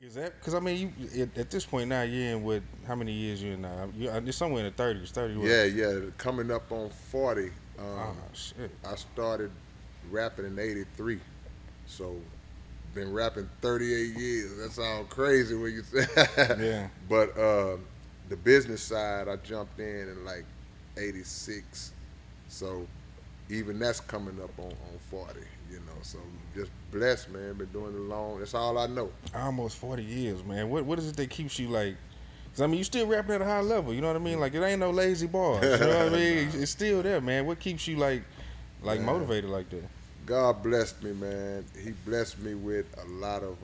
Is that because I mean you at this point now you're in what? How many years you in now? You're somewhere in the 30s. 30 what? Yeah, yeah. Coming up on 40. Oh shit. I started rapping in '83, so been rapping 38 years. That sounds crazy when you say. Yeah. But the business side, I jumped in like '86, so even that's coming up on 40. So just blessed, man. Been doing it long. That's all I know. Almost 40 years, man. What is it that keeps you like? Because I mean you still rapping at a high level. You know what I mean? Like it ain't no lazy bars. You know what I mean? Nah, It's still there, man. What keeps you like man. motivated like that? God blessed me, man. He blessed me with a lot of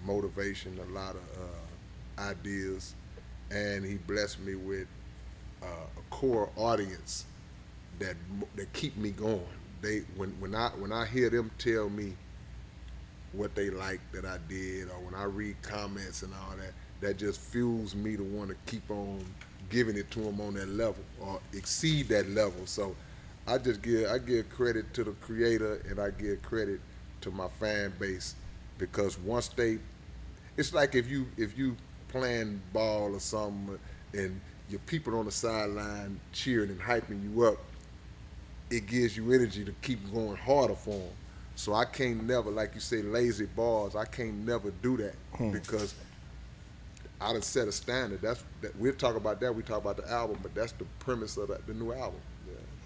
motivation, a lot of ideas, and he blessed me with a core audience that keep me going. They when I hear them tell me what they like that I did, or when I read comments and all that, that just fuels me to want to keep on giving it to them on that level or exceed that level. So I give credit to the creator and I give credit to my fan base because once they, it's like if you playing ball or something and your people on the sideline cheering and hyping you up, it gives you energy to keep going harder for them. So I can't never, like you say, lazy bars. I can't never do that Hmm. because I done set a standard. We'll talk about that. We talk about the album, but that's the premise of the new album.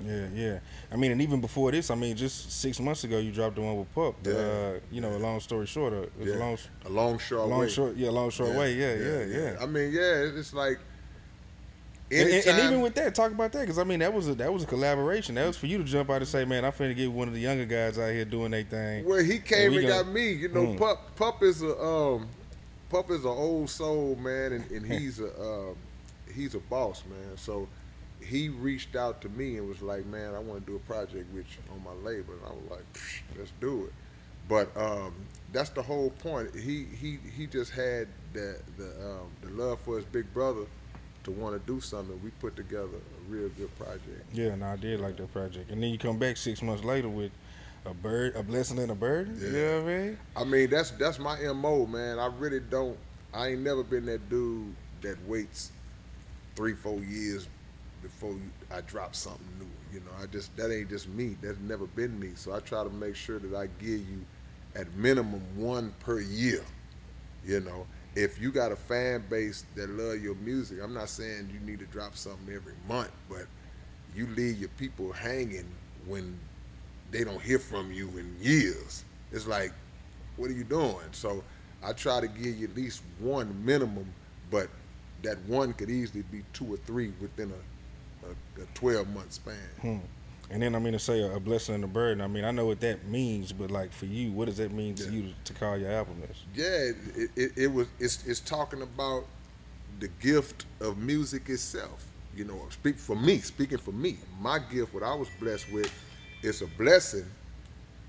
Yeah, yeah. I mean, and even before this, I mean, just 6 months ago, you dropped the one with Pup. Yeah, A long story short, it was yeah. A a long, long way. short, yeah, long short way. Yeah, yeah, yeah. I mean, yeah, it's like And even anytime. with that, talk about that because I mean, that was a collaboration. That was for you to jump out and say, man, I'm finna get one of the younger guys out here doing their thing. Well, he And came we and gonna, got me. hmm, Pup is an old soul, man, and he's a boss, man. So he reached out to me and was like, man, I want to do a project with you on my label, and I was like, let's do it. But that's the whole point. He just had the love for his big brother to want to do something. We put together a real good project. yeah, no, I did like that project. And then you come back 6 months later with a blessing and a burden. You Yeah. know what I mean? I mean, that's my MO, man. I really don't. I ain't never been that dude that waits 3, 4 years before I drop something new. That ain't just me. That's never been me. So I try to make sure that I give you at minimum one per year. You know, if you got a fan base that love your music, I'm not saying you need to drop something every month, but you leave your people hanging when they don't hear from you in years. It's like, what are you doing? So I try to give you at least one minimum, but that one could easily be two or three within a 12-month span. Hmm. And then I mean to say a blessing and a burden. I mean I know what that means, but like for you, what does that mean to Yeah, you to call your album this? yeah. It's talking about the gift of music itself. Speaking for me, my gift, what I was blessed with, it's a blessing,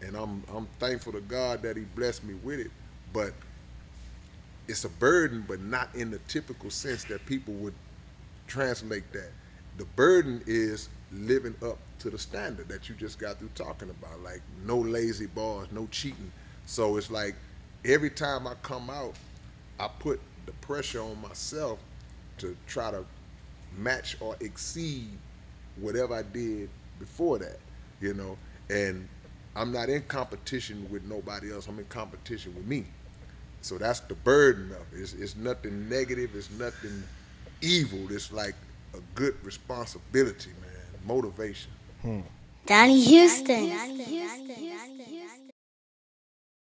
and I'm thankful to God that He blessed me with it. But it's a burden, but not in the typical sense that people would translate that. The burden is living up to the standard that you just got through talking about, like no lazy bars, no cheating. So it's like every time I come out, I put the pressure on myself to try to match or exceed whatever I did before that, you know. And I'm not in competition with nobody else. I'm in competition with me. So that's the burden of it. It's nothing negative. It's nothing evil. It's like a good responsibility, man. Motivation. Hmm. Donnie Houston.